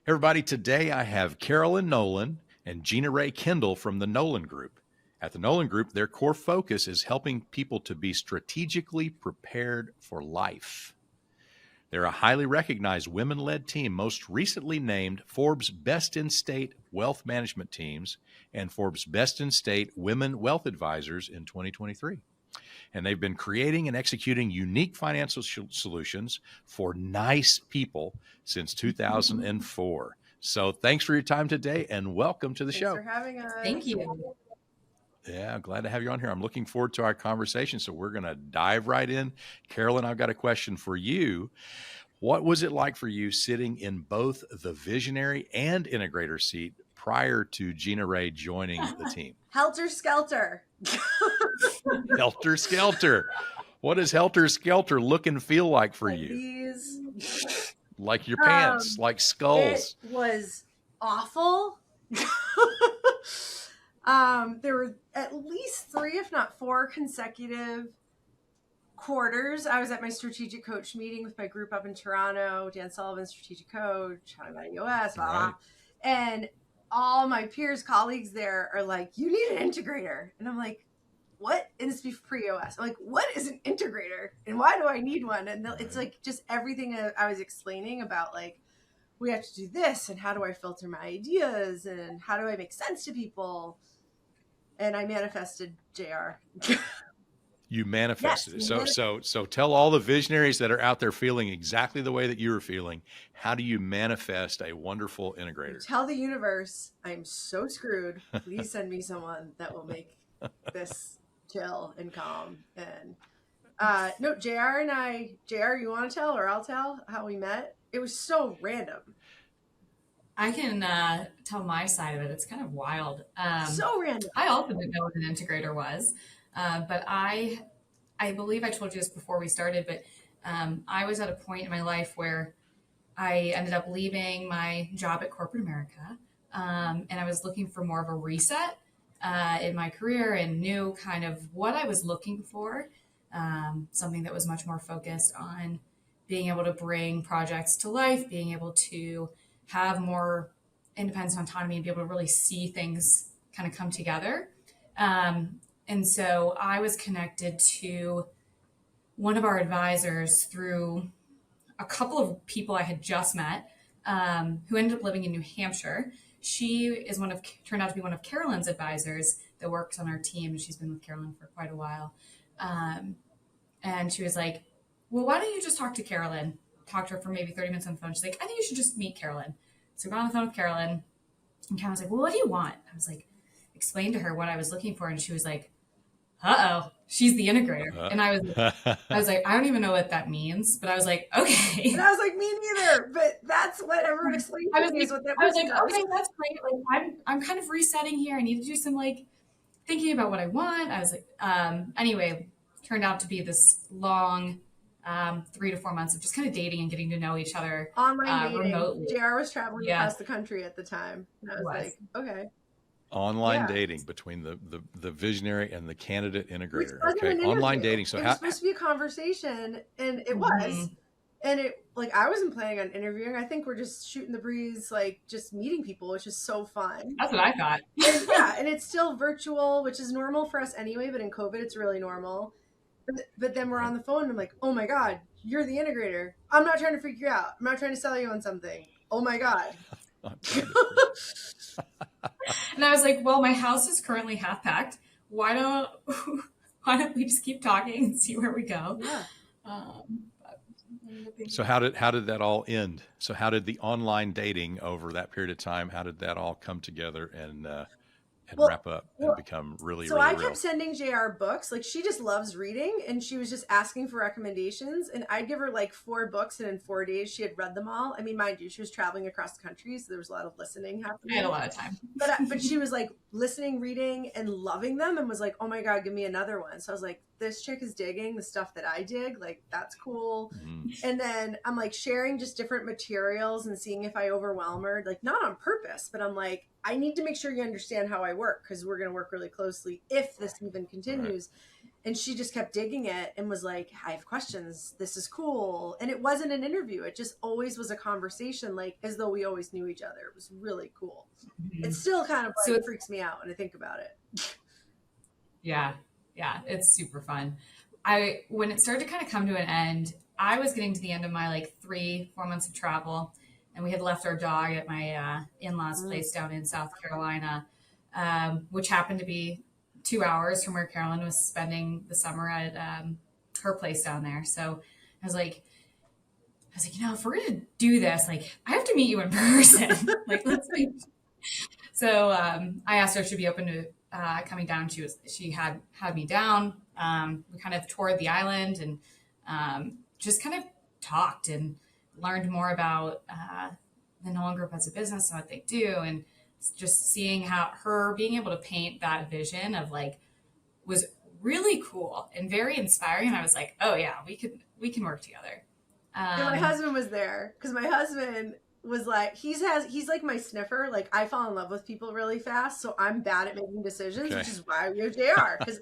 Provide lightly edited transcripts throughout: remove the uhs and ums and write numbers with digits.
Everybody, today I have Carolyn Nolan and Jeana-Rae Kendall from the Nolan Group. At the Nolan Group, their core focus is helping people to be strategically prepared for life. They're a highly recognized women-led team, most recently named Forbes Best in State Wealth Management Teams and Forbes Best in State Women Wealth Advisors in 2023. And they've been creating and executing unique financial solutions for nice people since 2004. So thanks for your time today and welcome to the show. Thanks for having us. Thank you. Yeah, glad to have you on here. I'm looking forward to our conversation. So we're going to dive right in. Carolyn, I've got a question for you. What was it like for you sitting in both the Visionary and Integrator seat prior to Jeana-Rae joining the team? Helter Skelter. Helter Skelter. What does Helter Skelter look and feel like for you? These. Like your pants, like skulls. It was awful. There were at least 3, if not 4 consecutive quarters. I was at my strategic coach meeting with my group up in Toronto, Dan Sullivan, strategic coach, talking about EOS, blah, blah. Right. And all my peers, colleagues there are like, you need an integrator. And I'm like, what? And it's pre-EOS. I'm like, what is an integrator? And why do I need one? And it's like just everything I was explaining about, like, we have to do this, and how do I filter my ideas, and how do I make sense to people? And I manifested JR. You manifested Yes, it. So tell all the visionaries that are out there feeling exactly the way that you were feeling. How do you manifest a wonderful integrator? Tell the universe, I'm so screwed. Please send me someone that will make this chill and calm. And no, JR and I, JR, you want to tell, or I'll tell how we met? It was so random. I can tell my side of it. It's kind of wild. So random. I also didn't know what an integrator was, but I believe I told you this before we started, but I was at a point in my life where I ended up leaving my job at corporate America, and I was looking for more of a reset in my career and knew kind of what I was looking for, something that was much more focused on being able to bring projects to life, being able to have more independence and autonomy and be able to really see things kind of come together. And so I was connected to one of our advisors through a couple of people I had just met, who ended up living in New Hampshire. She is turned out to be one of Carolyn's advisors that works on our team. And she's been with Carolyn for quite a while. And she was like, well, why don't you just talk to Carolyn? Talk to her for maybe 30 minutes on the phone. She's like, I think you should just meet Carolyn. So we got on the phone with Carolyn, and Carolyn was like, well, what do you want? I was like, explain to her what I was looking for. And she was like, she's the integrator. And I was like, I don't even know what that means, but I was like, okay. And I was like, me neither, but that's what everyone explained to me. I was like, okay, that's great. Like, I'm kind of resetting here. I need to do some like thinking about what I want. I was like, anyway, turned out to be this long 3 to 4 months of just kind of dating and getting to know each other online dating. Remotely. JR was traveling across the country at the time. And I was like, okay. Online dating between the visionary and the candidate integrator. Okay. An Online dating. So it was supposed to be a conversation, and it was. And it, like, I wasn't planning on interviewing. I think we're just shooting the breeze, like just meeting people, which is so fun. That's what I thought. And it's still virtual, which is normal for us anyway, but in COVID, it's really normal. But then we're on the phone and I'm like, oh my God, you're the integrator. I'm not trying to freak you out. I'm not trying to sell you on something. Oh my God. And I was like, well, my house is currently half packed. Why don't we just keep talking and see where we go? Yeah. So how did that all end? So how did the online dating over that period of time, how did that all come together and wrap up and become really, so really I real? kept sending JR books. Like, she just loves reading, and she was just asking for recommendations, and I'd give her like 4 books, and in 4 days she had read them all. I mean, mind you, she was traveling across the country, so there was a lot of listening happening. I had a lot of time. But she was like listening, reading, and loving them, and was like, oh my God, give me another one. So I was like, this chick is digging the stuff that I dig. Like, that's cool. Mm-hmm. And then I'm like sharing just different materials and seeing if I overwhelm her, like not on purpose, but I'm like, I need to make sure you understand how I work, because we're going to work really closely if this even continues. And she just kept digging it and was like, I have questions. This is cool. And it wasn't an interview. It just always was a conversation, like as though we always knew each other. It was really cool. It still kind of like freaks me out when I think about it. Yeah. It's super fun. When it started to kind of come to an end, I was getting to the end of my like 3-4 months of travel, and we had left our dog at my in-laws place down in South Carolina, which happened to be 2 hours from where Carolyn was spending the summer at her place down there. So I was like, if we're going to do this, like I have to meet you in person. Like, let's meet. So I asked her if she'd be open to coming down. She had me down. We kind of toured the island and just kind of talked and learned more about the Nolan Group as a business and what they do. And just seeing how her being able to paint that vision of like was really cool and very inspiring. And I was like, oh yeah, we can work together. And my husband was there because my husband was like, he's like my sniffer. Like I fall in love with people really fast. So I'm bad at making decisions, which is why we have JR. Because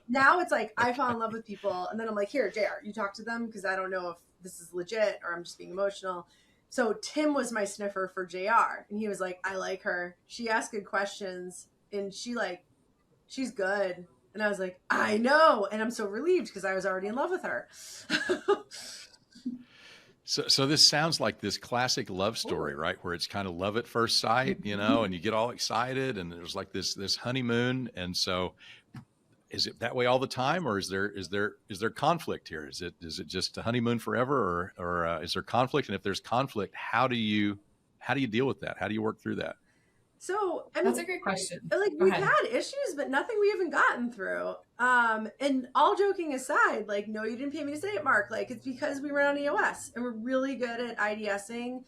now it's like, I fall in love with people. And then I'm like, here, JR, you talk to them. Because I don't know if this is legit or I'm just being emotional. So Tim was my sniffer for JR. And he was like, I like her. She asks good questions. And she's good. And I was like, I know. And I'm so relieved because I was already in love with her. So this sounds like this classic love story, right? Where it's kind of love at first sight, and you get all excited and there's like this honeymoon. And so is it that way all the time, or is there conflict here? Is it just a honeymoon forever, or is there conflict? And if there's conflict, how do you deal with that? How do you work through that? So that's a great question. Like we've had issues, but nothing we haven't gotten through. And all joking aside, like, no, you didn't pay me to say it, Mark. Like it's because we run on EOS and we're really good at IDSing.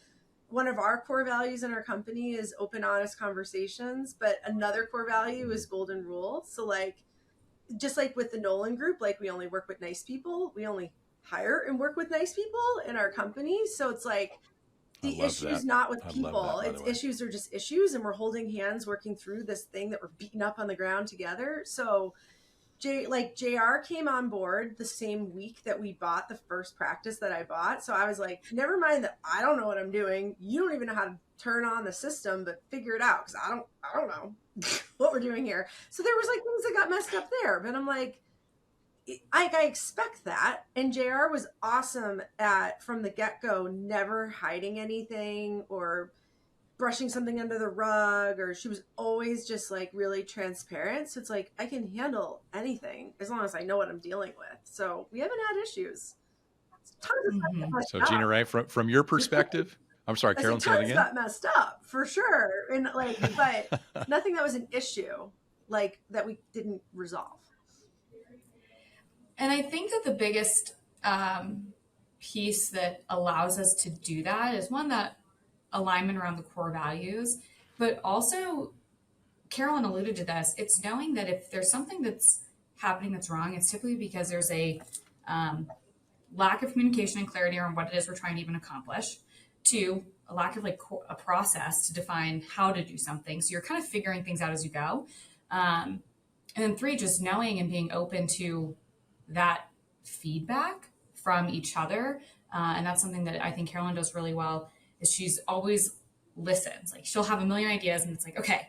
One of our core values in our company is open, honest conversations, but another core value is golden rule. So like, just like with the Nolan Group, like we only work with nice people. We only hire and work with nice people in our company. So it's like, the issue's not with people. It's issues are just issues, and we're holding hands working through this thing that we're beating up on the ground together. So JR came on board the same week that we bought the first practice that I bought. So I was like, never mind that I don't know what I'm doing. You don't even know how to turn on the system, but figure it out, because I don't know what we're doing here. So there was like things that got messed up there, but I'm like, I expect that. And JR was awesome at, from the get-go, never hiding anything or brushing something under the rug, or she was always just like really transparent. So it's like, I can handle anything as long as I know what I'm dealing with. So we haven't had issues. So Jeana-Rae, from your perspective, I'm sorry, Carolyn, say it again. Got messed up for sure. And like, but nothing that was an issue like that we didn't resolve. And I think that the biggest piece that allows us to do that is one, that alignment around the core values, but also Carolyn alluded to this. It's knowing that if there's something that's happening that's wrong, it's typically because there's a lack of communication and clarity around what it is we're trying to even accomplish. 2, a lack of like a process to define how to do something. So you're kind of figuring things out as you go. And then 3, just knowing and being open to that feedback from each other. And that's something that I think Carolyn does really well, is she's always listens. Like she'll have a million ideas and it's like, okay,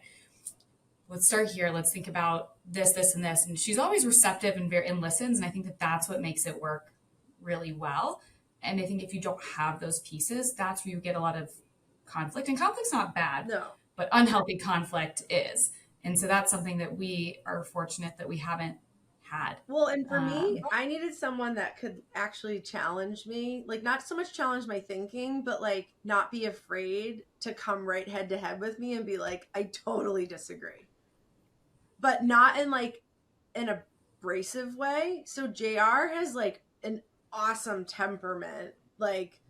let's start here. Let's think about this, this, and this. And she's always receptive and listens. And I think that that's what makes it work really well. And I think if you don't have those pieces, that's where you get a lot of conflict. And conflict's not bad, but unhealthy conflict is. And so that's something that we are fortunate that we haven't had. Well, and for me, I needed someone that could actually challenge me, like not so much challenge my thinking, but like not be afraid to come right head to head with me and be like, I totally disagree, but not in like an abrasive way. So JR has like an awesome temperament, like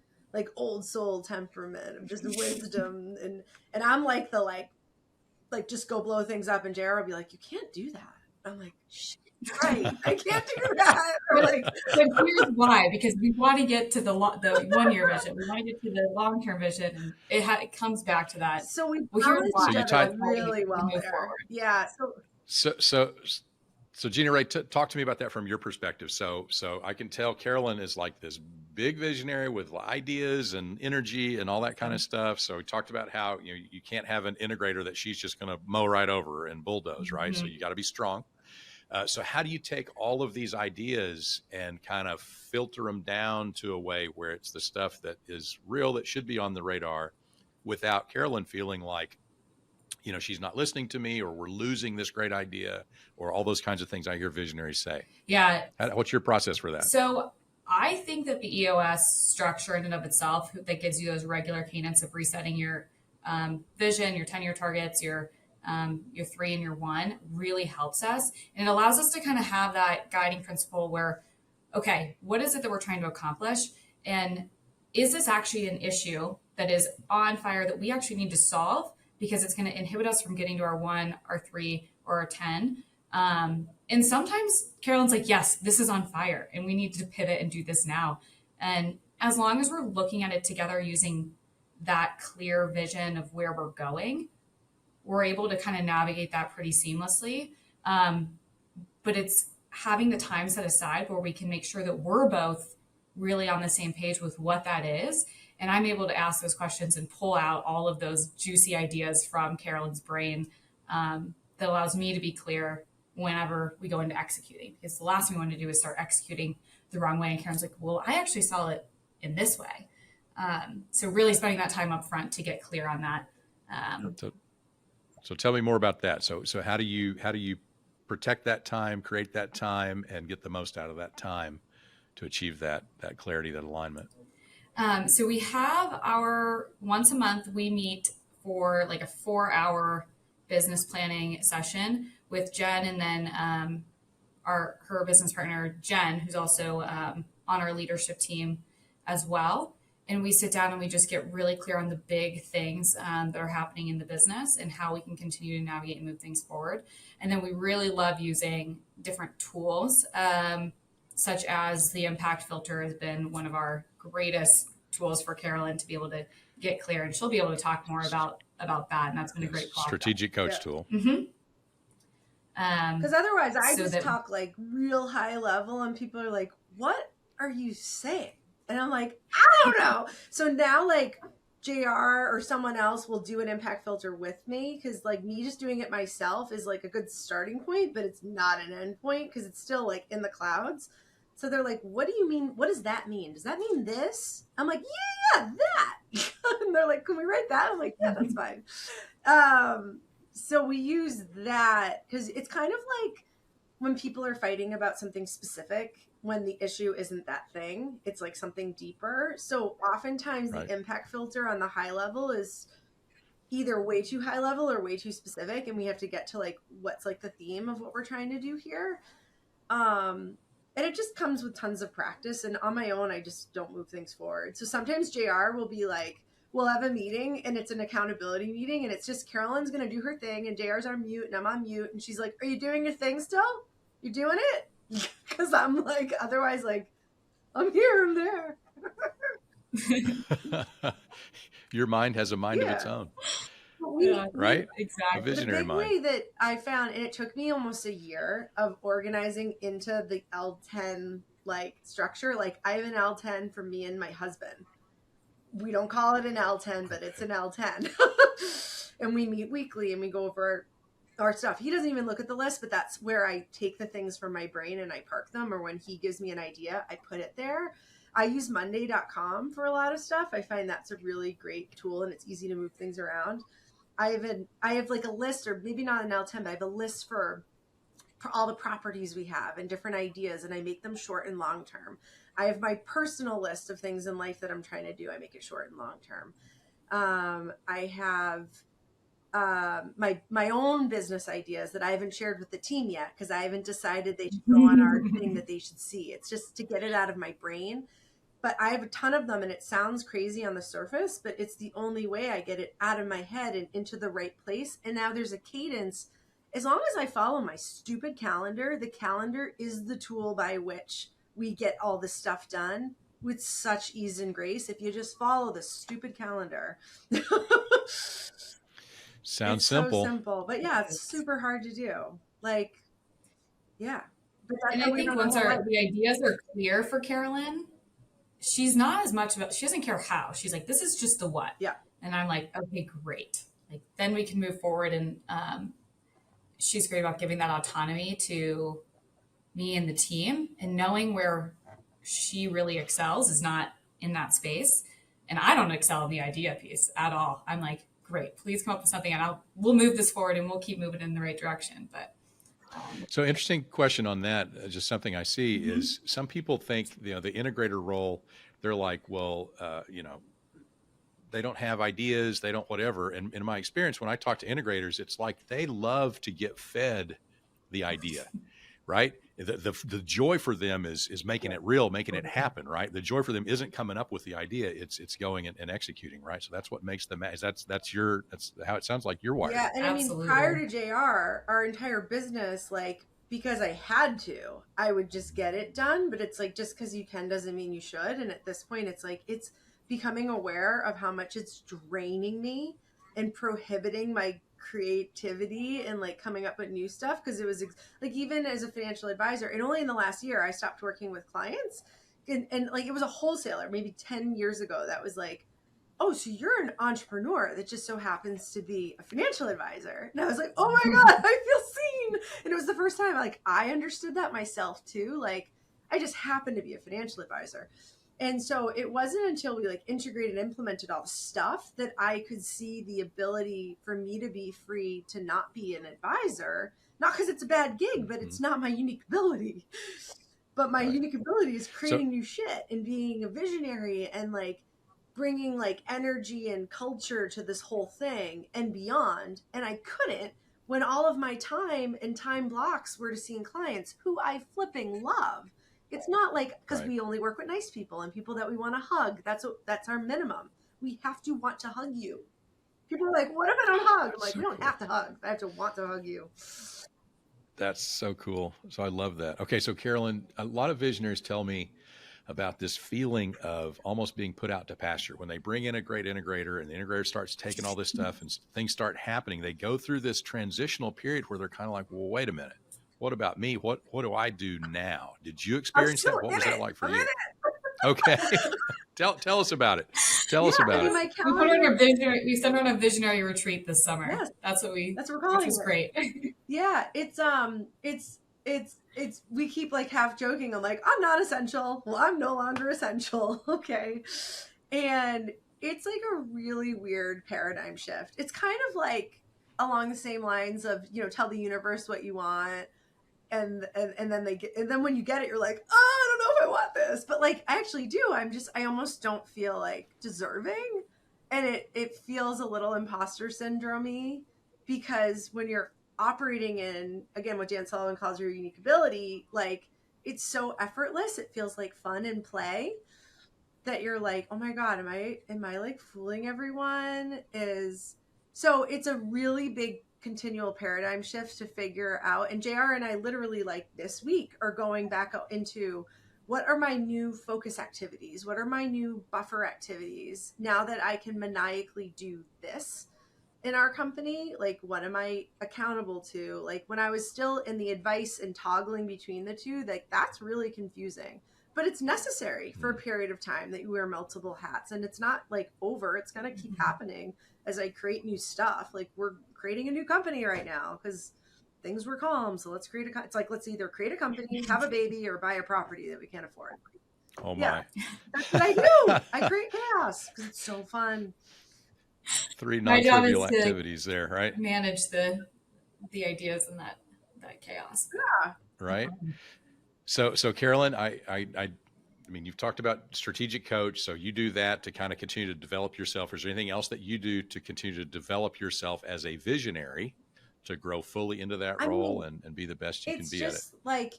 old soul temperament of just wisdom, and I'm like the like just go blow things up, and JR will be like, you can't do that. I'm like, shit. Right, I can't do that. But here's why: because we want to get to the 1-year vision, we want to get to the long-term vision, and it comes back to that. So we so you tied really well there. Yeah. So Jeana-Rae, talk to me about that from your perspective. So I can tell Carolyn is like this big visionary with ideas and energy and all that kind of stuff. So we talked about how you can't have an integrator that she's just going to mow right over and bulldoze, right? So you got to be strong. So how do you take all of these ideas and kind of filter them down to a way where it's the stuff that is real, that should be on the radar, without Carolyn feeling like, she's not listening to me, or we're losing this great idea, or all those kinds of things I hear visionaries say? Yeah. What's your process for that? So I think that the EOS structure in and of itself, that gives you those regular cadence of resetting your vision, your 10-year targets, your 3 and your 1, really helps us. And it allows us to kind of have that guiding principle where, okay, what is it that we're trying to accomplish? And is this actually an issue that is on fire that we actually need to solve? Because it's going to inhibit us from getting to our 1, our 3, or our 10. And sometimes Carolyn's like, yes, this is on fire and we need to pivot and do this now. And as long as we're looking at it together using that clear vision of where we're going, we're able to kind of navigate that pretty seamlessly. But it's having the time set aside where we can make sure that we're both really on the same page with what that is. And I'm able to ask those questions and pull out all of those juicy ideas from Carolyn's brain that allows me to be clear whenever we go into executing. Because the last thing we want to do is start executing the wrong way. And Carolyn's like, well, I actually saw it in this way. So really spending that time up front to get clear on that. So tell me more about that. So how do you protect that time, create that time, and get the most out of that time to achieve that clarity, that alignment? So we have once a month, we meet for like a 4-hour business planning session with Jen, and then her business partner, Jen, who's also on our leadership team as well. And we sit down and we just get really clear on the big things that are happening in the business and how we can continue to navigate and move things forward. And then we really love using different tools, such as the impact filter has been one of our greatest tools for Carolyn to be able to get clear. And she'll be able to talk more about that. And that's been a great strategic coach tool. Mm-hmm. Because otherwise I just talk like real high level and people are like, what are you saying? And I'm like, I don't know. So now like JR or someone else will do an impact filter with me, because like me just doing it myself is like a good starting point, but it's not an end point because it's still like in the clouds. So they're like, what do you mean? What does that mean? Does that mean this? I'm like, yeah, that. And they're like, can we write that? I'm like, yeah, that's fine. So we use that because it's kind of like when people are fighting about something specific, when the issue isn't that thing, it's like something deeper. So oftentimes the impact filter on the high level is either way too high level or way too specific. And we have to get to like, what's like the theme of what we're trying to do here. And it just comes with tons of practice. And on my own, I just don't move things forward. So sometimes JR will be like, we'll have a meeting and it's an accountability meeting. And it's just Carolyn's going to do her thing and JR's on mute and I'm on mute. And she's like, are you doing your thing still? You doing it? Because I'm like, otherwise, like, I'm here, I'm there. Your mind has a mind of its own. Right? Exactly. A visionary the big mind. way that I found, and it took me almost a year of organizing into the L10 like structure. Like I have an L10 for me and my husband. We don't call it an L10, but it's an L10. And we meet weekly and we go over our stuff. He doesn't even look at the list, but that's where I take the things from my brain and I park them, or when he gives me an idea, I put it there. I use Monday.com for a lot of stuff. I find that's a really great tool and it's easy to move things around. I have like a list, or maybe not an L10, but I have a list for all the properties we have and different ideas, and I make them short and long term. I have my personal list of things in life that I'm trying to do. I make it short and long term. I have my own business ideas that I haven't shared with the team yet because I haven't decided they should go on our thing that they should see. It's just to get it out of my brain. But I have a ton of them and it sounds crazy on the surface, but it's the only way I get it out of my head and into the right place. And now there's a cadence. As long as I follow my stupid calendar, the calendar is the tool by which we get all this stuff done with such ease and grace. If you just follow the stupid calendar. Sounds it's simple. So simple, but yeah, it's super hard to do. Like Yeah. But that's And how I we think run once our whole life. the ideas are clear for Carolyn, she's not as much about, she doesn't care how. She's like, this is just the what. Yeah. And I'm like, okay, great. Like, then we can move forward. And she's great about giving that autonomy to me and the team, and knowing where she really excels is not in that space. And I don't excel in the idea piece at all. I'm like, great, please come up with something and we'll move this forward and we'll keep moving in the right direction. But So interesting question on that. Just something I see is some people think, the integrator role, they're like, well, they don't have ideas, they don't whatever. And in my experience, when I talk to integrators, it's like they love to get fed the idea, right? The joy for them is making it real, making it happen, right? The joy for them isn't coming up with the idea; it's going and executing, right? So that's what makes them. That's how it sounds like you're wired. Yeah, and absolutely. I mean, prior to JR, our entire business, like, because I had to, I would just get it done. But it's like, just because you can doesn't mean you should. And at this point, it's like, it's becoming aware of how much it's draining me and prohibiting my creativity and like coming up with new stuff. Because it was like, even as a financial advisor, and only in the last year, I stopped working with clients. And like, it was a wholesaler maybe 10 years ago that was like, oh, so you're an entrepreneur that just so happens to be a financial advisor. And I was like, oh my God, I feel seen. And it was the first time like I understood that myself too. Like, I just happened to be a financial advisor. And so it wasn't until we like integrated and implemented all the stuff that I could see the ability for me to be free to not be an advisor, not because it's a bad gig, but it's not my unique ability. But my unique ability is creating new shit and being a visionary and like bringing like energy and culture to this whole thing and beyond. And I couldn't when all of my time and time blocks were to seeing clients who I flipping love. It's not like because we only work with nice people and people that we want to hug. That's our minimum. We have to want to hug you. People are like, what if I don't hug? I'm like, we don't have to hug. I have to want to hug you. That's so cool. So I love that. Okay, so Carolyn, a lot of visionaries tell me about this feeling of almost being put out to pasture. When they bring in a great integrator and the integrator starts taking all this stuff and things start happening, they go through this transitional period where they're kind of like, well, wait a minute. What about me? What do I do now? Did you experience that? What was that like for you? Okay. Tell us about it. Tell us about it. My calendar, we sent her on a visionary retreat this summer. Yes, that's what we're calling which was it. Great. Yeah, it's we keep like half joking. I'm like, I'm not essential. Well, I'm no longer essential. Okay. And it's like a really weird paradigm shift. It's kind of like along the same lines of, tell the universe what you want. And then when you get it, you're like, oh, I don't know if I want this, but like, I actually do. I almost don't feel like deserving. And it feels a little imposter syndrome-y because when you're operating in, again, what Dan Sullivan calls your unique ability, like it's so effortless. It feels like fun and play that you're like, oh my God, am I like fooling everyone? So it's a really big continual paradigm shift to figure out. And JR and I literally like this week are going back into what are my new focus activities? What are my new buffer activities now that I can maniacally do this in our company? Like, what am I accountable to? Like when I was still in the advice and toggling between the two, like that's really confusing, but it's necessary for a period of time that you wear multiple hats, and it's not like over. It's going to keep happening as I create new stuff. Like we're creating a new company right now because things were calm. So let's create it's like, let's either create a company, have a baby, or buy a property that we can't afford. Oh my. That's what I do. I create chaos because it's so fun. 3 non-trivial activities there, right? Manage the ideas and that chaos. Yeah. Right. So Carolyn, I mean, you've talked about strategic coach, so you do that to kind of continue to develop yourself. Is there anything else that you do to continue to develop yourself as a visionary to grow fully into that role and be the best you can be at it? It's just like,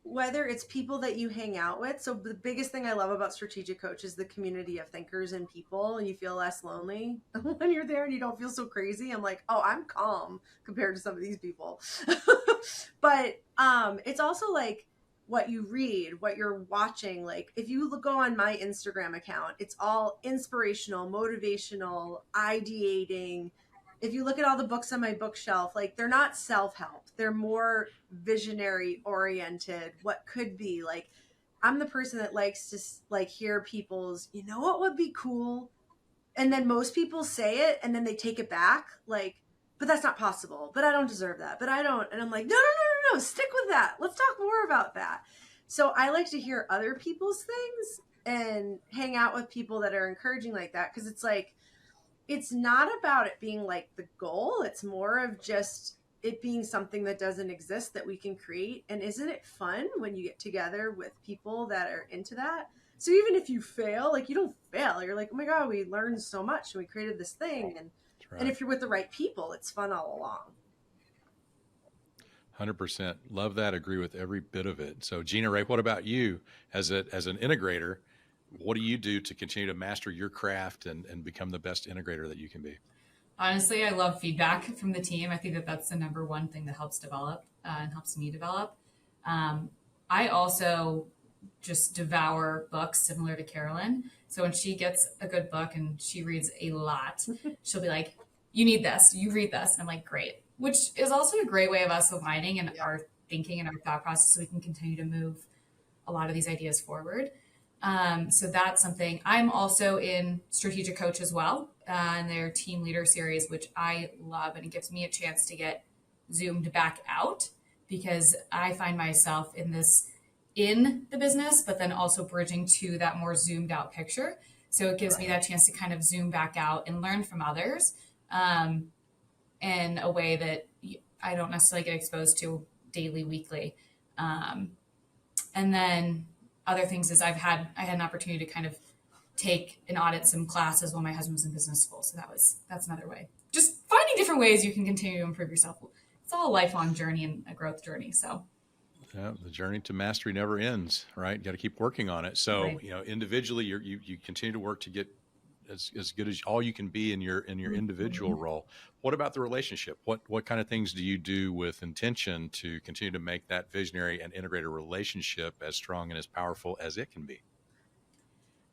whether it's people that you hang out with. So the biggest thing I love about strategic coach is the community of thinkers and people, and you feel less lonely when you're there and you don't feel so crazy. I'm like, oh, I'm calm compared to some of these people. But it's also like what you read, what you're watching. Like if you go on my Instagram account, it's all inspirational, motivational, ideating, if you look at all the books on my bookshelf, like they're not self-help. They're more visionary oriented. What could be like, I'm the person that likes to like hear people's, you know, what would be cool? And then most people say it and then they take it back. Like, but that's not possible, but I don't deserve that, but I don't. And I'm like, no, stick with that. Let's talk more about that. So I like to hear other people's things and hang out with people that are encouraging like that. Cause it's like, it's not about it being like the goal. It's more of just it being something that doesn't exist that we can create. And isn't it fun when you get together with people that are into that? So even if you fail, like you don't fail, you're like, oh my God, we learned so much and we created this thing. And if you're with the right people, it's fun all along. 100%. Love that. Agree with every bit of it. So Jeana-Rae, what about you as an integrator? What do you do to continue to master your craft and become the best integrator that you can be? Honestly, I love feedback from the team. I think that that's the number one thing that helps develop and helps me develop. I also just devour books similar to Carolyn. So when she gets a good book and she reads a lot, she'll be like, you need this, you read this. And I'm like, great, which is also a great way of us aligning in our thinking and our thought process so we can continue to move a lot of these ideas forward. So that's something. I'm also in Strategic Coach as well, in their team leader series, which I love. And it gives me a chance to get zoomed back out because I find myself in the business, but then also bridging to that more zoomed out picture. So it gives me that chance to kind of zoom back out and learn from others in a way that I don't necessarily get exposed to daily, weekly. And then other things is I had an opportunity to kind of take and audit some classes while my husband was in business school. So that's another way. Just finding different ways you can continue to improve yourself. It's all a lifelong journey and a growth journey. So yeah, the journey to mastery never ends, right? You got to keep working on it. So, right. Individually, you continue to work to get as good as all you can be in your individual role. What about the relationship? What kind of things do you do with intention to continue to make that visionary and integrator relationship as strong and as powerful as it can be?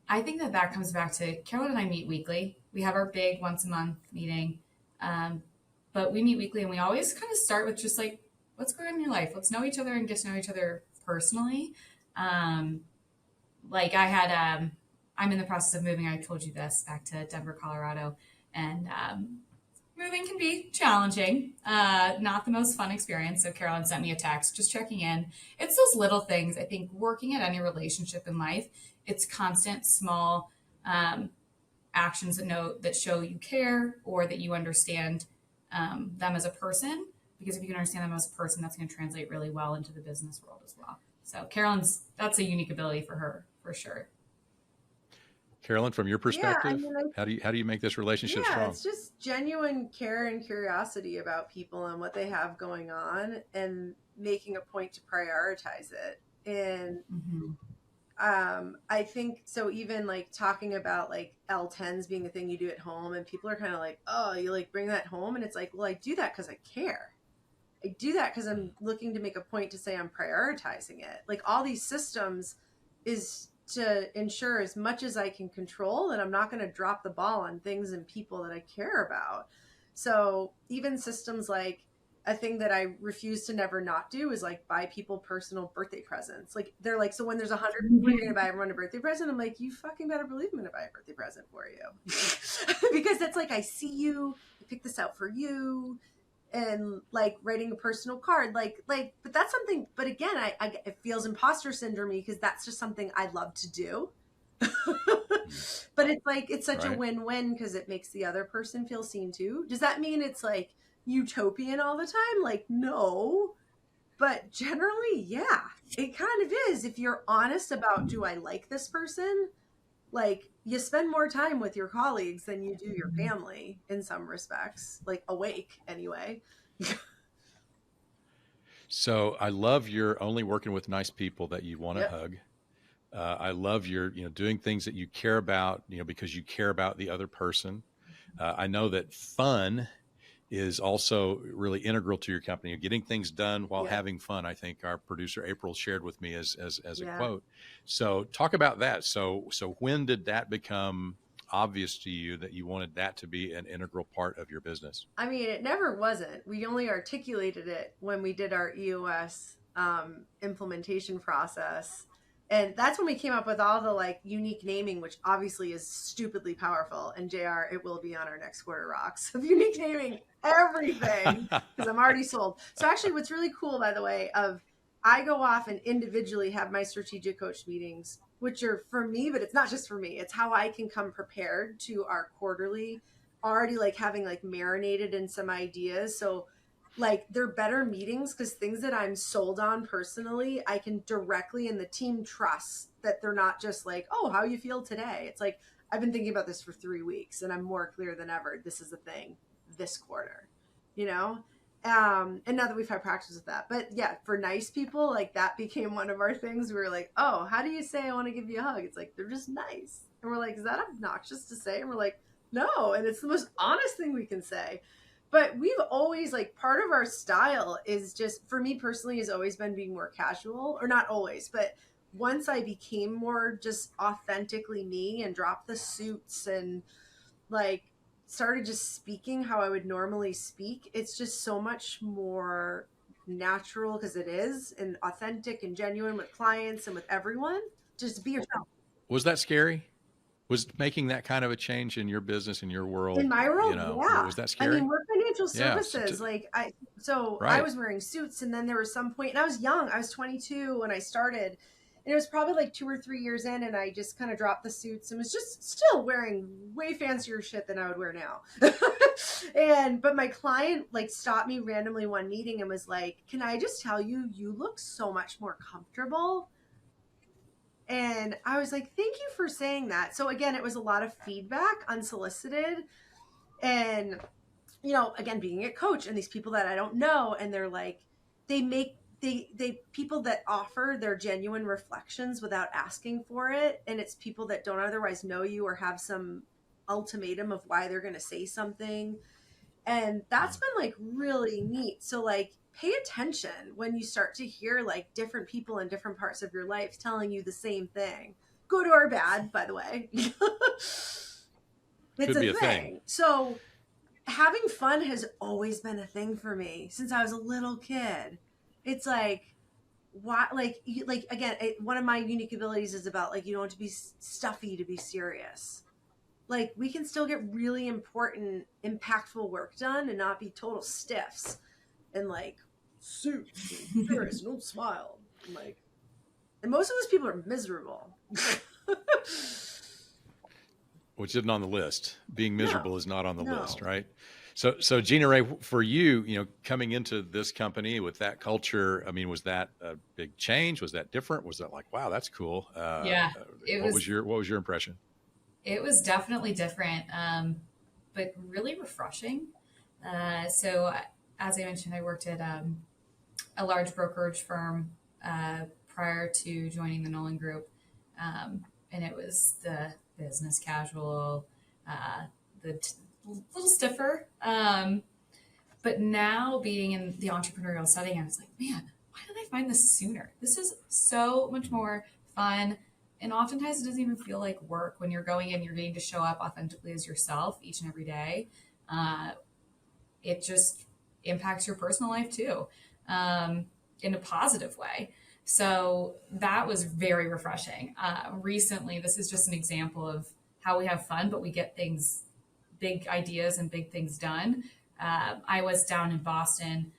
I think that comes back to Carolyn and I meet weekly. We have our big once a month meeting, but we meet weekly and we always kind of start with just like, what's going on in your life? Let's know each other and get to know each other personally. Like I had, I'm in the process of moving. I told you this, back to Denver, Colorado, and moving can be challenging. Not the most fun experience. So Carolyn sent me a text, just checking in. It's those little things. I think working at any relationship in life, it's constant, small actions that show you care or that you understand them as a person. Because if you can understand them as a person, that's going to translate really well into the business world as well. So Carolyn's, that's a unique ability for her, for sure. Carolyn, from your perspective, how do you make this relationship strong? It's just genuine care and curiosity about people and what they have going on and making a point to prioritize it. And I think so even like talking about like L10s being the thing you do at home and people are kind of like, oh, you like bring that home. And it's like, well, I do that because I care. I do that because I'm looking to make a point to say I'm prioritizing it. Like all these systems is to ensure as much as I can control that I'm not going to drop the ball on things and people that I care about. So even systems like a thing that I refuse to never not do is like buy people personal birthday presents. Like they're like, so when there's 100 people, you're going to buy everyone a birthday present. I'm like, you fucking better believe I'm going to buy a birthday present for you. Because that's like, I see you, I picked this out for you. And like writing a personal card, like, but that's something, but again, it feels imposter syndrome because that's just something I love to do. But it's like, it's such a win-win because it makes the other person feel seen too. Does that mean it's like utopian all the time? Like, no, but generally, yeah, it kind of is. If you're honest about, do I like this person? Like you spend more time with your colleagues than you do your family in some respects, like awake anyway. So I love your only working with nice people that you want to hug. I love your, doing things that you care about, because you care about the other person. I know that fun is also really integral to your company. You're getting things done while having fun. I think our producer April shared with me as a quote. So talk about that. So when did that become obvious to you that you wanted that to be an integral part of your business? I mean, it never wasn't. We only articulated it when we did our EOS implementation process. And that's when we came up with all the like unique naming, which obviously is stupidly powerful. And JR, it will be on our next quarter rocks of unique naming everything, because I'm already sold. So actually what's really cool, by the way, I go off and individually have my strategic coach meetings, which are for me, but it's not just for me. It's how I can come prepared to our quarterly, already like having like marinated in some ideas. So like they're better meetings because things that I'm sold on personally, I can directly, and the team trusts that they're not just like, oh, how you feel today. It's like, I've been thinking about this for 3 weeks and I'm more clear than ever. This is the thing this quarter, you know? And now that we've had practice with that, but yeah, for nice people, like that became one of our things. We were like, oh, how do you say I want to give you a hug? It's like, they're just nice. And we're like, is that obnoxious to say? And we're like, no. And it's the most honest thing we can say. But we've always, like, part of our style is just, for me personally, has always been being more casual, or not always, but once I became more just authentically me and dropped the suits and like started just speaking how I would normally speak, it's just so much more natural because it is, and authentic and genuine with clients and with everyone. Just be yourself. Was that scary? Was making that kind of a change in your business, in your world? In my world, yeah. Was that scary? I mean, we're financial Yeah, services. I Right. was wearing suits, and then there was some point, and I was young. I was 22 when I started, and it was probably like 2 or 3 years in, and I just kind of dropped the suits and was just still wearing way fancier shit than I would wear now. But my client like stopped me randomly one meeting and was like, "Can I just tell you, you look so much more comfortable?" And I was like, thank you for saying that. So again, it was a lot of feedback, unsolicited. And, you know, again, being a coach and these people that I don't know, and they're like, they people that offer their genuine reflections without asking for it. And it's people that don't otherwise know you or have some ultimatum of why they're going to say something. And that's been like really neat. So like, pay attention when you start to hear like different people in different parts of your life telling you the same thing, good or bad, by the way. It's a thing. So having fun has always been a thing for me since I was a little kid. It's like, why, again, one of my unique abilities is about like, you don't have to be stuffy to be serious. Like we can still get really important, impactful work done and not be total stiffs and like, suit, serious, don't smile. I'm like, and most of those people are miserable. Which isn't on the list. Being miserable is not on the list, right? So Jeana-Rae, for you, coming into this company with that culture, I mean, was that a big change? Was that different? Was that like, wow, that's cool? Yeah. What was your impression? It was definitely different, but really refreshing. So as I mentioned, I worked at a large brokerage firm prior to joining the Nolan Group. And it was the business casual, little stiffer. But now being in the entrepreneurial setting, I was like, man, why didn't I find this sooner? This is so much more fun. And oftentimes it doesn't even feel like work when you're going in, you're getting to show up authentically as yourself each and every day. It just impacts your personal life too, in a positive way. So that was very refreshing. Recently, this is just an example of how we have fun, but we get things, big ideas and big things done. I was down in Boston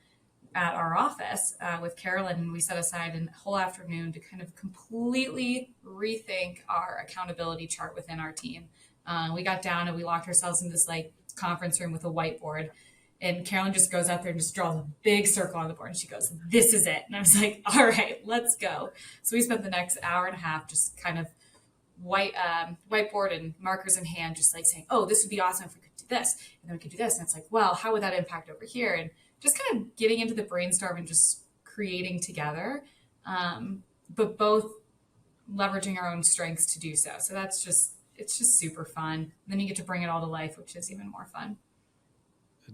at our office with Carolyn, and we set aside a whole afternoon to kind of completely rethink our accountability chart within our team. We got down and we locked ourselves in this like conference room with a whiteboard. And Carolyn just goes out there and just draws a big circle on the board. And she goes, this is it. And I was like, all right, let's go. So we spent the next hour and a half just kind of whiteboard and markers in hand, just like saying, oh, this would be awesome if we could do this. And then we could do this. And it's like, well, how would that impact over here? And just kind of getting into the brainstorm and just creating together, but both leveraging our own strengths to do so. So it's just super fun. And then you get to bring it all to life, which is even more fun.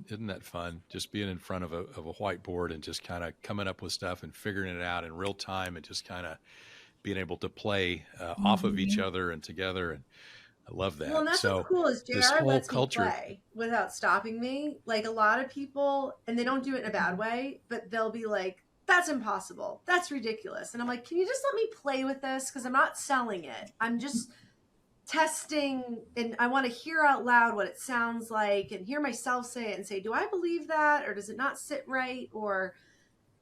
Isn't that fun? Just being in front of a whiteboard and just kind of coming up with stuff and figuring it out in real time and just kind of being able to play off of each other and together. And I love Well, and that. that's what's So cool is this JR whole lets me culture, play without stopping me. Like a lot of people, and they don't do it in a bad way, but they'll be like, that's impossible. That's ridiculous. And I'm like, can you just let me play with this? Because I'm not selling it. I'm just testing, and I want to hear out loud what it sounds like and hear myself say it and say, do I believe that? Or does it not sit right? Or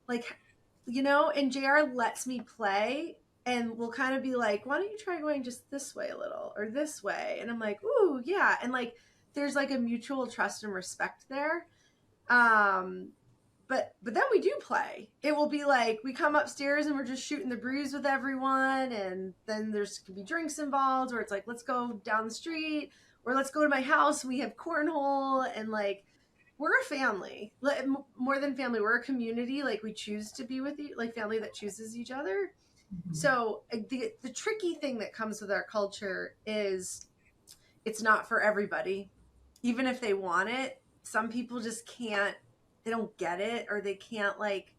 like, and JR lets me play and we'll kind of be like, why don't you try going just this way a little or this way? And I'm like, ooh, yeah. And like, there's like a mutual trust and respect there. But then we do play. It will be like we come upstairs and we're just shooting the breeze with everyone, and then there's could be drinks involved, or it's like let's go down the street, or let's go to my house. We have cornhole, and like we're a family, more than family. We're a community. Like we choose to be with you, like family that chooses each other. Mm-hmm. So the tricky thing that comes with our culture is it's not for everybody, even if they want it. Some people just can't, they don't get it, or they can't, like,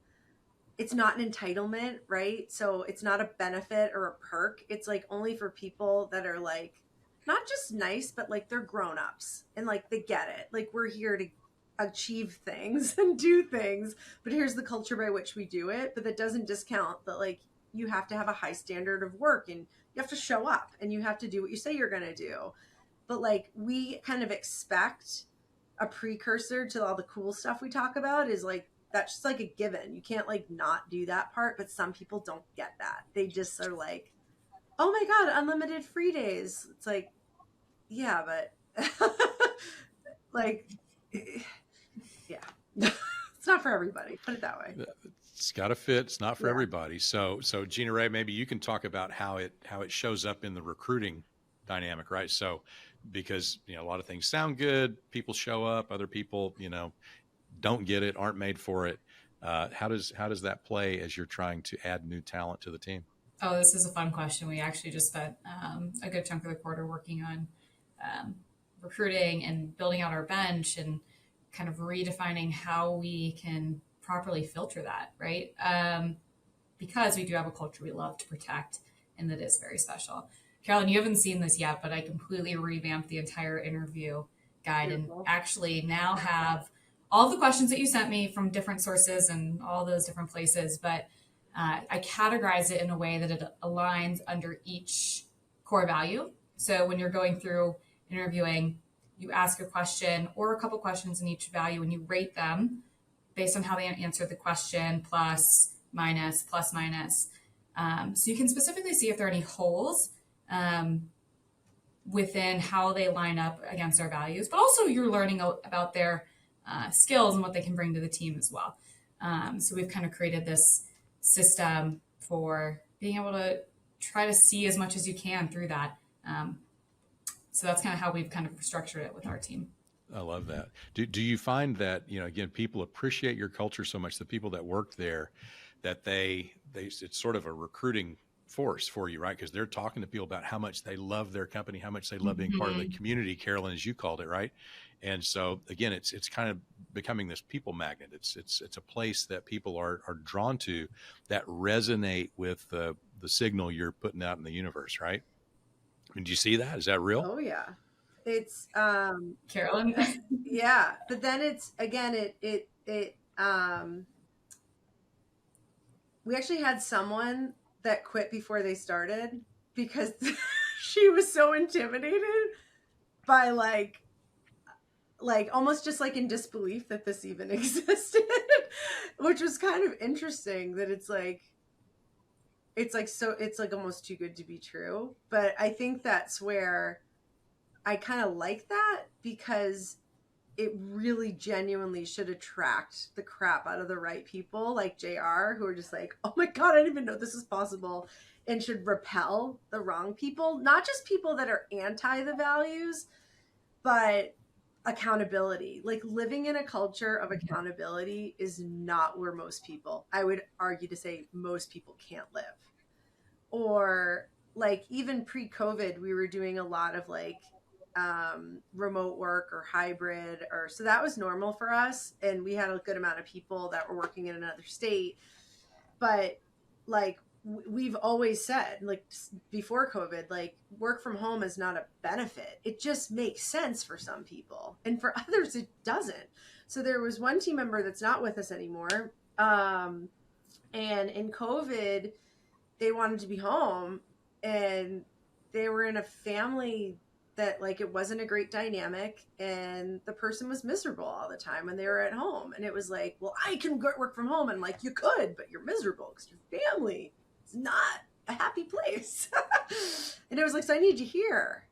it's not an entitlement, right? So it's not a benefit or a perk. It's like only for people that are like not just nice, but like they're grown-ups and like they get it. Like we're here to achieve things and do things, but here's the culture by which we do it. But that doesn't discount that like you have to have a high standard of work and you have to show up and you have to do what you say you're going to do. But like we kind of expect a precursor to all the cool stuff we talk about is like that's just like a given. You can't like not do that part, but some people don't get that. They just are like, oh my God, unlimited free days. It's like, yeah, but like, yeah, it's not for everybody. Put it that way. it's got to fit. It's not for Yeah. everybody. So Jeana-Rae, maybe you can talk about how it shows up in the recruiting dynamic, right? So because, a lot of things sound good, people show up, other people, don't get it, aren't made for it. How does that play as you're trying to add new talent to the team? Oh, this is a fun question. We actually just spent a good chunk of the quarter working on recruiting and building out our bench and kind of redefining how we can properly filter that, right? Because we do have a culture we love to protect and that is very special. Carolyn, you haven't seen this yet, but I completely revamped the entire interview guide. Beautiful. And actually now have all the questions that you sent me from different sources and all those different places, but I categorize it in a way that it aligns under each core value. So when you're going through interviewing, you ask a question or a couple questions in each value and you rate them based on how they answered the question, plus, minus. So you can specifically see if there are any holes within how they line up against our values, but also you're learning about their skills and what they can bring to the team as well. So we've kind of created this system for being able to try to see as much as you can through that. So that's kind of how we've kind of structured it with our team. I love that. Do you find that, again, people appreciate your culture so much, the people that work there, that it's sort of a recruiting force for you, right? Because they're talking to people about how much they love their company, how much they love being part of the community, Carolyn, as you called it, right? And so again, it's kind of becoming this people magnet. It's a place that people are drawn to that resonate with the signal you're putting out in the universe, right? I mean, do you see that? Is that real? Oh yeah. It's Carolyn. Yeah, but then it's again we actually had someone that quit before they started because she was so intimidated by like almost just like in disbelief that this even existed, which was kind of interesting that it's like almost too good to be true. But I think that's where I kind of like that because it really genuinely should attract the crap out of the right people like JR, who are just like, oh my God, I didn't even know this is possible, and should repel the wrong people, not just people that are anti the values, but accountability. Like living in a culture of accountability is not where most people, I would argue to say most people can't live. Or like even pre-COVID, we were doing a lot of like remote work or hybrid, or so that was normal for us, and we had a good amount of people that were working in another state. But like we've always said, like before COVID, like work from home is not a benefit. It just makes sense for some people, and for others it doesn't. So there was one team member that's not with us anymore, and in COVID they wanted to be home, and they were in a family that like it wasn't a great dynamic, and the person was miserable all the time when they were at home. And it was like, well, I can work from home, and like, you could, but you're miserable because your family is not a happy place. And it was like, so I need you here.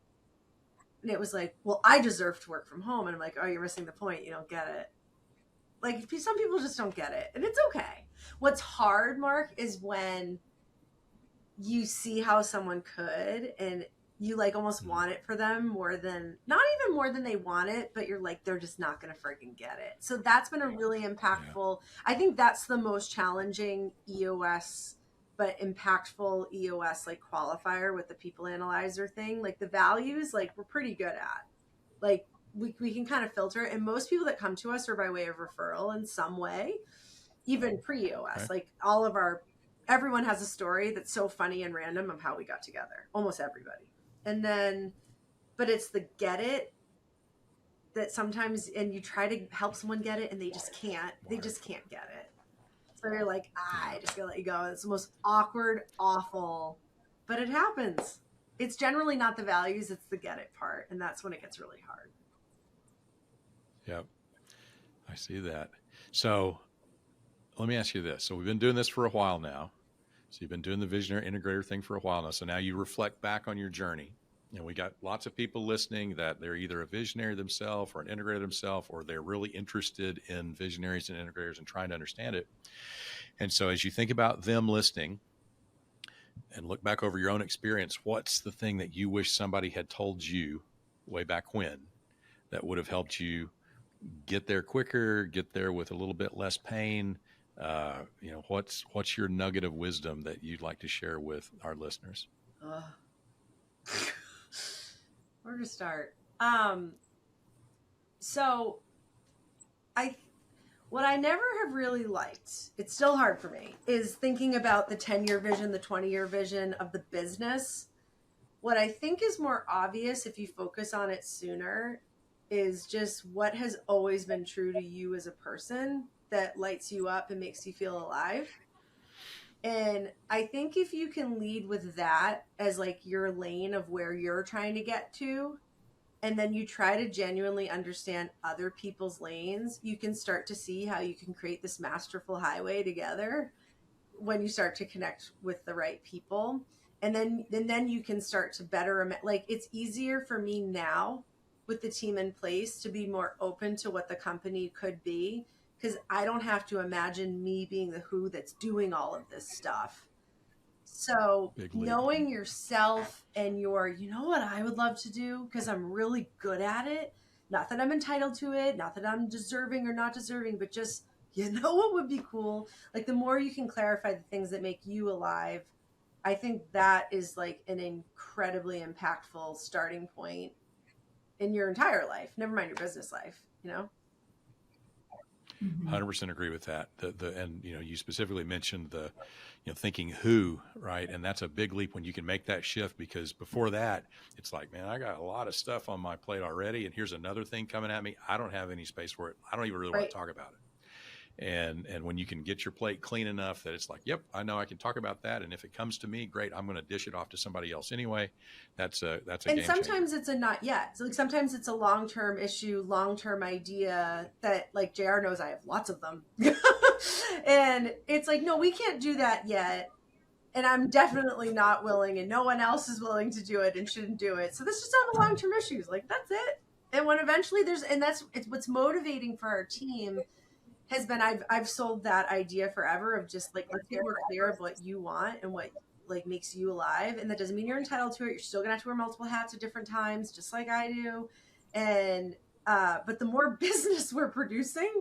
And it was like, well, I deserve to work from home. And I'm like, oh, you're missing the point, you don't get it. Like, some people just don't get it, and it's okay. What's hard, Mark, is when you see how someone could, and you like almost want it for them more than, not even more than they want it, but you're like, they're just not going to freaking get it. So that's been a really impactful, I think that's the most challenging EOS, but impactful EOS like qualifier with the people analyzer thing. Like the values, like we're pretty good at, like we can kind of filter, and most people that come to us are by way of referral in some way, even pre-EOS. Like everyone has a story that's so funny and random of how we got together, almost everybody. And then, but it's the get it that sometimes, and you try to help someone get it and they just can't get it. So you're like, I just gotta let you go. It's the most awkward, awful, but it happens. It's generally not the values, it's the get it part. And that's when it gets really hard. Yep. I see that. So let me ask you this. So we've been doing this for a while now. So you've been doing the Visionary-Integrator thing for a while now. So now you reflect back on your journey. And we got lots of people listening that they're either a visionary themselves or an integrator themselves, or they're really interested in visionaries and integrators and trying to understand it. And so as you think about them listening and look back over your own experience, what's the thing that you wish somebody had told you way back when that would have helped you get there quicker, get there with a little bit less pain? What's your nugget of wisdom that you'd like to share with our listeners? Where to start? So what I never have really liked, it's still hard for me, is thinking about the 10-year vision, the 20-year vision of the business. What I think is more obvious if you focus on it sooner is just what has always been true to you as a person that lights you up and makes you feel alive. And I think if you can lead with that as like your lane of where you're trying to get to, and then you try to genuinely understand other people's lanes, you can start to see how you can create this masterful highway together when you start to connect with the right people. And then you can start to better, like it's easier for me now with the team in place to be more open to what the company could be, because I don't have to imagine me being the who that's doing all of this stuff. So knowing yourself and you know what I would love to do, because I'm really good at it, not that I'm entitled to it, not that I'm deserving or not deserving, but just, you know what would be cool? Like the more you can clarify the things that make you alive, I think that is like an incredibly impactful starting point in your entire life, never mind your business life, you know? 100% agree with that. And you specifically mentioned thinking who, right? And that's a big leap when you can make that shift, because before that, it's like, man, I got a lot of stuff on my plate already, and here's another thing coming at me. I don't have any space for it. I don't even really want to talk about it. And when you can get your plate clean enough that it's like, yep, I know I can talk about that, and if it comes to me, great, I'm going to dish it off to somebody else anyway. That's a game and sometimes changer. It's a not yet. So like sometimes it's a long-term issue, long-term idea that like JR knows I have lots of them. And it's like, no, we can't do that yet. And I'm definitely not willing, and no one else is willing to do it and shouldn't do it. So this just have long-term issues. Like that's it. And when eventually it's what's motivating for our team has been, I've sold that idea forever of just like, let's get more clear of what you want and what like makes you alive. And that doesn't mean you're entitled to it. You're still gonna have to wear multiple hats at different times, just like I do. And but the more business we're producing,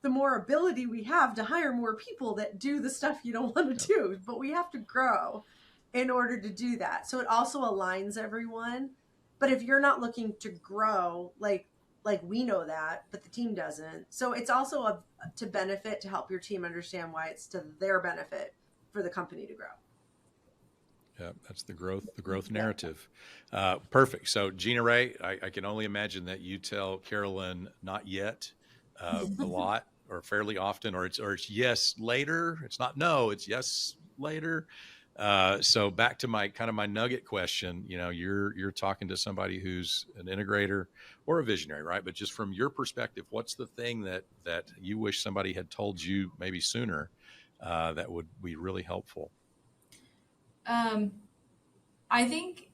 the more ability we have to hire more people that do the stuff you don't want to do. But we have to grow in order to do that. So it also aligns everyone. But if you're not looking to grow, like we know that, but the team doesn't. So it's also to help your team understand why it's to their benefit for the company to grow. Yeah, that's the growth narrative. Perfect. So Jeana-Rae, I can only imagine that you tell Carolyn not yet a lot or fairly often, or it's yes later. It's not no, it's yes later. So back to my nugget question, you're talking to somebody who's an integrator or a visionary, right? But just from your perspective, what's the thing that you wish somebody had told you maybe sooner that would be really helpful? I think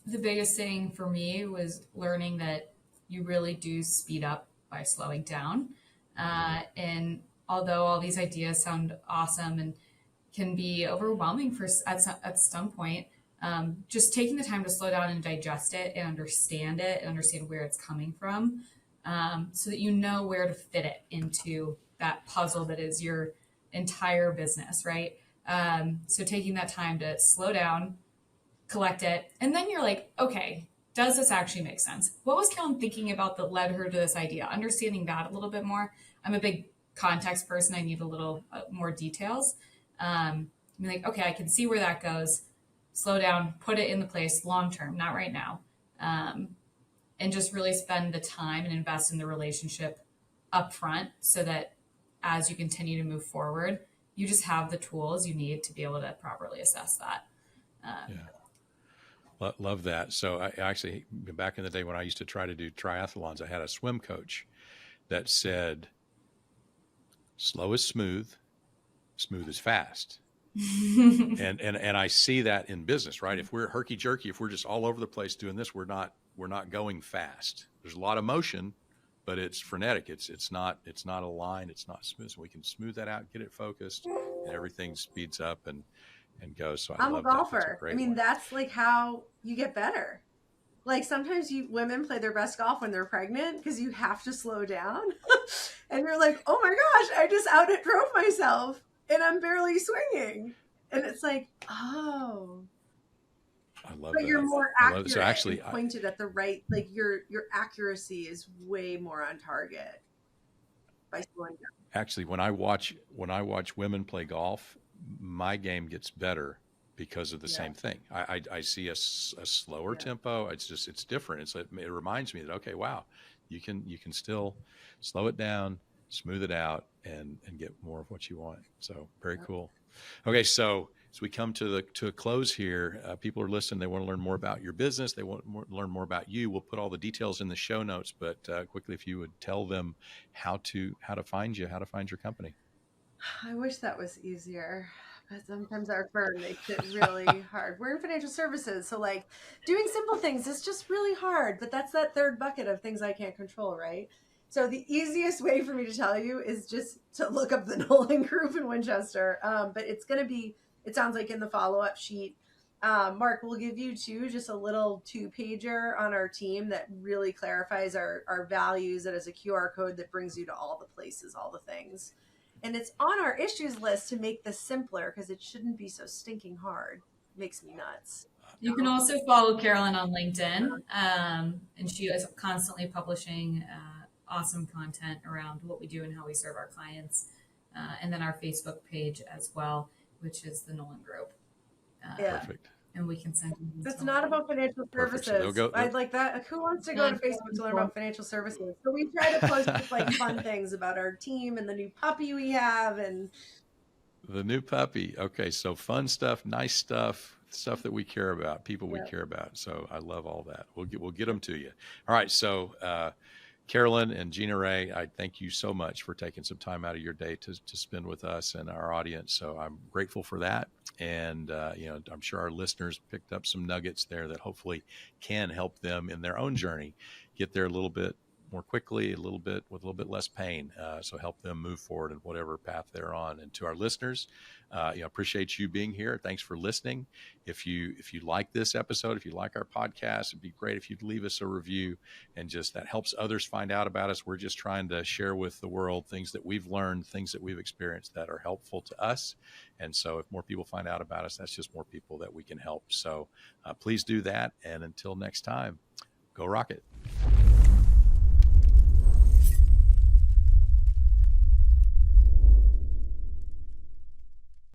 the biggest thing for me was learning that you really do speed up by slowing down. And although all these ideas sound awesome and can be overwhelming at some point, just taking the time to slow down and digest it and understand where it's coming from, so that you know where to fit it into that puzzle that is your entire business, right? So taking that time to slow down, collect it, and then you're like, okay, does this actually make sense? What was Carolyn thinking about that led her to this idea? Understanding that a little bit more. I'm a big context person. I need a little more details. I'm like, okay, I can see where that goes. Slow down, put it in the place long term, not right now. And just really spend the time and invest in the relationship up front so that as you continue to move forward, you just have the tools you need to be able to properly assess that. Love that. So I actually, back in the day when I used to try to do triathlons, I had a swim coach that said, slow is smooth, smooth is fast. and I see that in business, right? If we're herky jerky, if we're just all over the place doing this, we're not going fast. There's a lot of motion, but it's frenetic. It's not aligned. It's not smooth. So we can smooth that out, get it focused, and everything speeds up and goes. So I'm a golfer. I mean, that's like how you get better. Like sometimes women play their best golf when they're pregnant because you have to slow down. And you're like, oh my gosh, I just drove myself and I'm barely swinging. And it's like, oh. I love but that. You're more accurate. So actually, and pointed at the right, like your accuracy is way more on target by slowing down. Actually, when I watch women play golf, my game gets better because of the same thing. I see a slower tempo. It's different. It reminds me that, okay, wow, you can still slow it down, smooth it out, and get more of what you want. So very cool. Okay, so as we come to a close here, people are listening. They want to learn more about your business. They want to learn more about you. We'll put all the details in the show notes, but quickly, if you would tell them how to find you, how to find your company. I wish that was easier, but sometimes our firm makes it really hard. We're in financial services, so like doing simple things is just really hard, but that's that third bucket of things I can't control, right? So the easiest way for me to tell you is just to look up the Nolan Group in Winchester. But it's going to be, it sounds like in the follow-up sheet, Mark will give you just a little 2-pager on our team that really clarifies our values. That is a QR code that brings you to all the places, all the things. And it's on our issues list to make this simpler because it shouldn't be so stinking hard. It makes me nuts. You can also follow Carolyn on LinkedIn, and she is constantly publishing awesome content around what we do and how we serve our clients. And then our Facebook page as well, which is the Nolan Group. Perfect. And we can send you. It's not about financial services. So I'd like that. Who wants to go to Facebook to learn about financial services? So we try to post just like fun things about our team and the new puppy we have and the new puppy. Okay, so fun stuff, nice stuff that we care about, people we care about. So I love all that. We'll get them to you. All right, so Carolyn and Jeana-Rae, I thank you so much for taking some time out of your day to spend with us and our audience. So I'm grateful for that. And, I'm sure our listeners picked up some nuggets there that hopefully can help them in their own journey, get there a little bit more quickly, with a little bit less pain. So help them move forward in whatever path they're on. And to our listeners, appreciate you being here. Thanks for listening. If you like this episode, if you like our podcast, it'd be great if you'd leave us a review, and just that helps others find out about us. We're just trying to share with the world things that we've learned, things that we've experienced that are helpful to us. And so if more people find out about us, that's just more people that we can help. So please do that. And until next time, go rock it.